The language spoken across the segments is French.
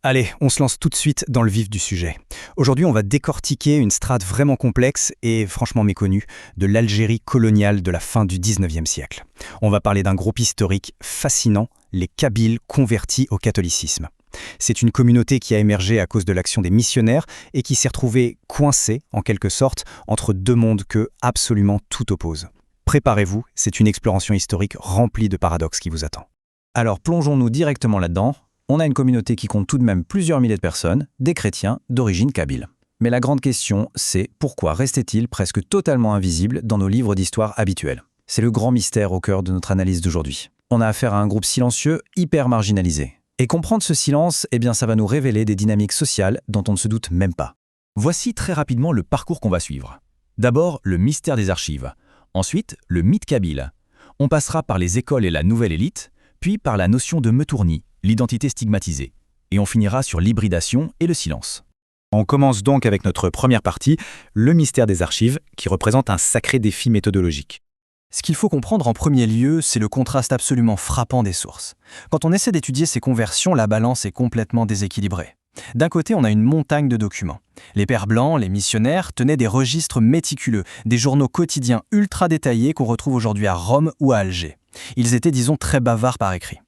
Allez, on se lance tout de suite dans le vif du sujet. Aujourd'hui, on va décortiquer une strate vraiment complexe et franchement méconnue de l'Algérie coloniale de la fin du 19e siècle. On va parler d'un groupe historique fascinant, les Kabyles convertis au catholicisme. C'est une communauté qui a émergé à cause de l'action des missionnaires et qui s'est retrouvée coincée, en quelque sorte, entre deux mondes que absolument tout oppose. Préparez-vous, c'est une exploration historique remplie de paradoxes qui vous attend. Alors plongeons-nous directement là-dedans. On a une communauté qui compte tout de même plusieurs milliers de personnes, des chrétiens d'origine kabyle. Mais la grande question, c'est pourquoi restait-il presque totalement invisible dans nos livres d'histoire habituels? C'est le grand mystère au cœur de notre analyse d'aujourd'hui. On a affaire à un groupe silencieux, hyper marginalisé. Et comprendre ce silence, ça va nous révéler des dynamiques sociales dont on ne se doute même pas. Voici très rapidement le parcours qu'on va suivre. D'abord, le mystère des archives. Ensuite, le mythe kabyle. On passera par les écoles et la nouvelle élite, puis par la notion de metournie, l'identité stigmatisée. Et on finira sur l'hybridation et le silence. On commence donc avec notre première partie, le mystère des archives, qui représente un sacré défi méthodologique. Ce qu'il faut comprendre en premier lieu, c'est le contraste absolument frappant des sources. Quand on essaie d'étudier ces conversions, la balance est complètement déséquilibrée. D'un côté, on a une montagne de documents. Les pères blancs, les missionnaires, tenaient des registres méticuleux, des journaux quotidiens ultra détaillés qu'on retrouve aujourd'hui à Rome ou à Alger. Ils étaient, disons, très bavards par écrit.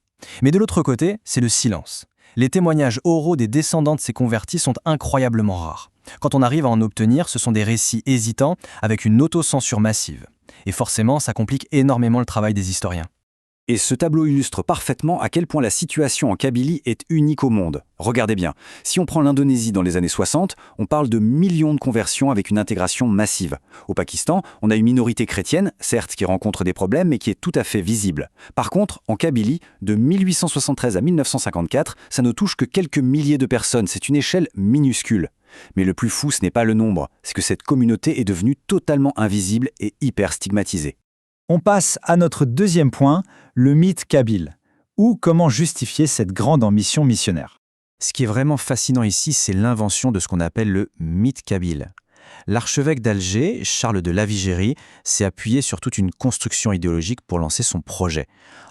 Mais de l'autre côté, c'est le silence. Les témoignages oraux des descendants de ces convertis sont incroyablement rares. Quand on arrive à en obtenir, ce sont des récits hésitants avec une autocensure massive. Et forcément, ça complique énormément le travail des historiens. Et ce tableau illustre parfaitement à quel point la situation en Kabylie est unique au monde. Regardez bien, si on prend l'Indonésie dans les années 60, on parle de millions de conversions avec une intégration massive. Au Pakistan, on a une minorité chrétienne, certes qui rencontre des problèmes, mais qui est tout à fait visible. Par contre, en Kabylie, de 1873 à 1954, ça ne touche que quelques milliers de personnes, c'est une échelle minuscule. Mais le plus fou, ce n'est pas le nombre, c'est que cette communauté est devenue totalement invisible et hyper stigmatisée. On passe à notre deuxième point, le mythe kabyle, ou comment justifier cette grande ambition missionnaire. Ce qui est vraiment fascinant ici, c'est l'invention de ce qu'on appelle le mythe kabyle. L'archevêque d'Alger, Charles de Lavigérie, s'est appuyé sur toute une construction idéologique pour lancer son projet.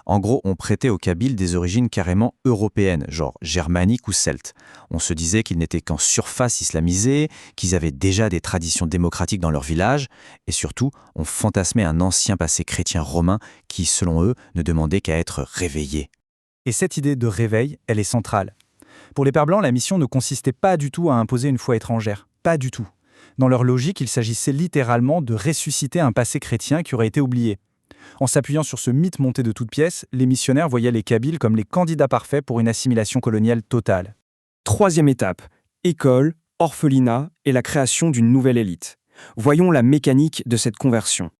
En gros, on prêtait aux Kabyles des origines carrément européennes, genre germaniques ou celtes. On se disait qu'ils n'étaient qu'en surface islamisée, qu'ils avaient déjà des traditions démocratiques dans leur village, et surtout, on fantasmait un ancien passé chrétien romain qui, selon eux, ne demandait qu'à être réveillé. Et cette idée de réveil, elle est centrale. Pour les Pères blancs, la mission ne consistait pas du tout à imposer une foi étrangère. Pas du tout. Dans leur logique, il s'agissait littéralement de ressusciter un passé chrétien qui aurait été oublié. En s'appuyant sur ce mythe monté de toutes pièces, les missionnaires voyaient les Kabyles comme les candidats parfaits pour une assimilation coloniale totale. Troisième étape, école, orphelinat et la création d'une nouvelle élite. Voyons la mécanique de cette conversion.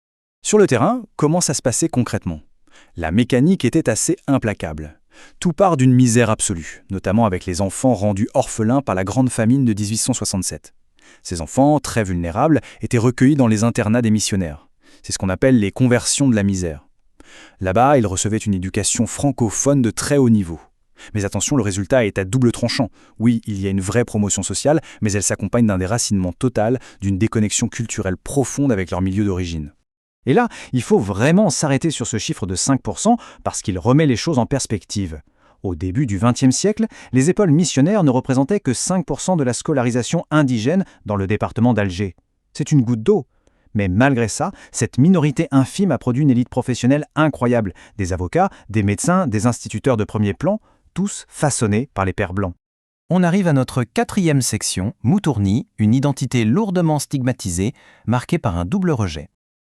Sur le terrain, comment ça se passait concrètement? La mécanique était assez implacable. Tout part d'une misère absolue, notamment avec les enfants rendus orphelins par la grande famine de 1867. Ces enfants, très vulnérables, étaient recueillis dans les internats des missionnaires. C'est ce qu'on appelle les conversions de la misère. Là-bas, ils recevaient une éducation francophone de très haut niveau. Mais attention, le résultat est à double tranchant. Oui, il y a une vraie promotion sociale, mais elle s'accompagne d'un déracinement total, d'une déconnexion culturelle profonde avec leur milieu d'origine. Et là, il faut vraiment s'arrêter sur ce chiffre de 5% parce qu'il remet les choses en perspective. Au début du XXe siècle, les écoles missionnaires ne représentaient que 5% de la scolarisation indigène dans le département d'Alger. C'est une goutte d'eau. Mais malgré ça, cette minorité infime a produit une élite professionnelle incroyable. Des avocats, des médecins, des instituteurs de premier plan, tous façonnés par les pères blancs. On arrive à notre quatrième section, Moutourni, une identité lourdement stigmatisée, marquée par un double rejet.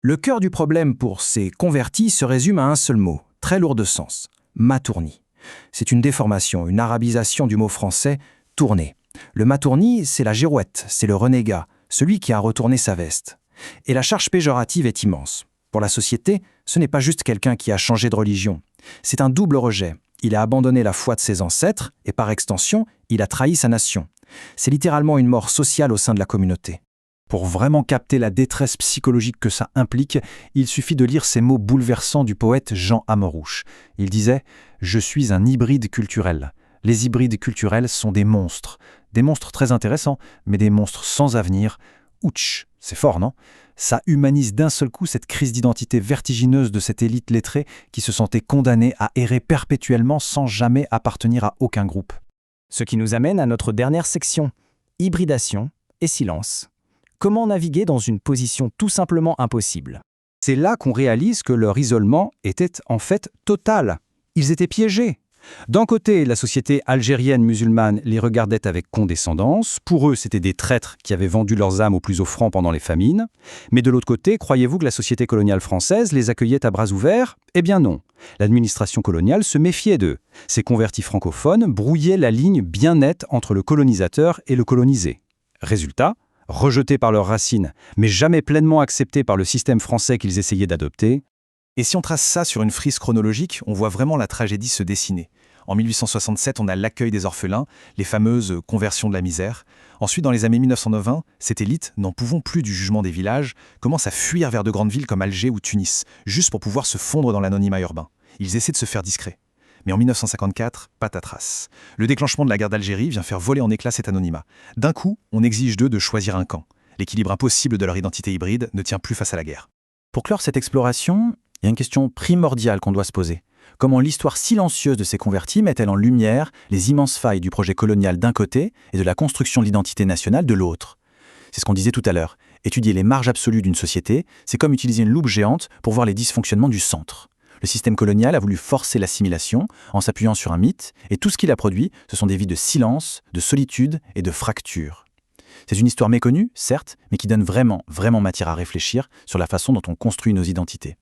Le cœur du problème pour ces convertis se résume à un seul mot, très lourd de sens, matourni. C'est une déformation, une arabisation du mot français « tourner ». Le matourni, c'est la girouette, c'est le renégat, celui qui a retourné sa veste. Et la charge péjorative est immense. Pour la société, ce n'est pas juste quelqu'un qui a changé de religion. C'est un double rejet. Il a abandonné la foi de ses ancêtres et par extension, il a trahi sa nation. C'est littéralement une mort sociale au sein de la communauté. Pour vraiment capter la détresse psychologique que ça implique, il suffit de lire ces mots bouleversants du poète Jean Amorouche. Il disait « Je suis un hybride culturel ». Les hybrides culturels sont des monstres très intéressants, mais des monstres sans avenir. Ouch, c'est fort, non? Ça humanise d'un seul coup cette crise d'identité vertigineuse de cette élite lettrée qui se sentait condamnée à errer perpétuellement sans jamais appartenir à aucun groupe. Ce qui nous amène à notre dernière section, hybridation et silence. Comment naviguer dans une position tout simplement impossible? C'est là qu'on réalise que leur isolement était en fait total. Ils étaient piégés. D'un côté, la société algérienne musulmane les regardait avec condescendance. Pour eux, c'était des traîtres qui avaient vendu leurs âmes aux plus offrants pendant les famines. Mais de l'autre côté, croyez-vous que la société coloniale française les accueillait à bras ouverts? Eh bien non. L'administration coloniale se méfiait d'eux. Ces convertis francophones brouillaient la ligne bien nette entre le colonisateur et le colonisé. Résultat, rejetés par leurs racines, mais jamais pleinement acceptés par le système français qu'ils essayaient d'adopter. Et si on trace ça sur une frise chronologique, on voit vraiment la tragédie se dessiner. En 1867, on a l'accueil des orphelins, les fameuses conversions de la misère. Ensuite, dans les années 1920, cette élite, n'en pouvant plus du jugement des villages, commence à fuir vers de grandes villes comme Alger ou Tunis, juste pour pouvoir se fondre dans l'anonymat urbain. Ils essaient de se faire discrets. Mais en 1954, patatras. Le déclenchement de la guerre d'Algérie vient faire voler en éclats cet anonymat. D'un coup, on exige d'eux de choisir un camp. L'équilibre impossible de leur identité hybride ne tient plus face à la guerre. Pour clore cette exploration, il y a une question primordiale qu'on doit se poser. Comment l'histoire silencieuse de ces convertis met-elle en lumière les immenses failles du projet colonial d'un côté et de la construction de l'identité nationale de l'autre? C'est ce qu'on disait tout à l'heure. Étudier les marges absolues d'une société, c'est comme utiliser une loupe géante pour voir les dysfonctionnements du centre. Le système colonial a voulu forcer l'assimilation en s'appuyant sur un mythe, et tout ce qu'il a produit, ce sont des vies de silence, de solitude et de fracture. C'est une histoire méconnue, certes, mais qui donne vraiment matière à réfléchir sur la façon dont on construit nos identités.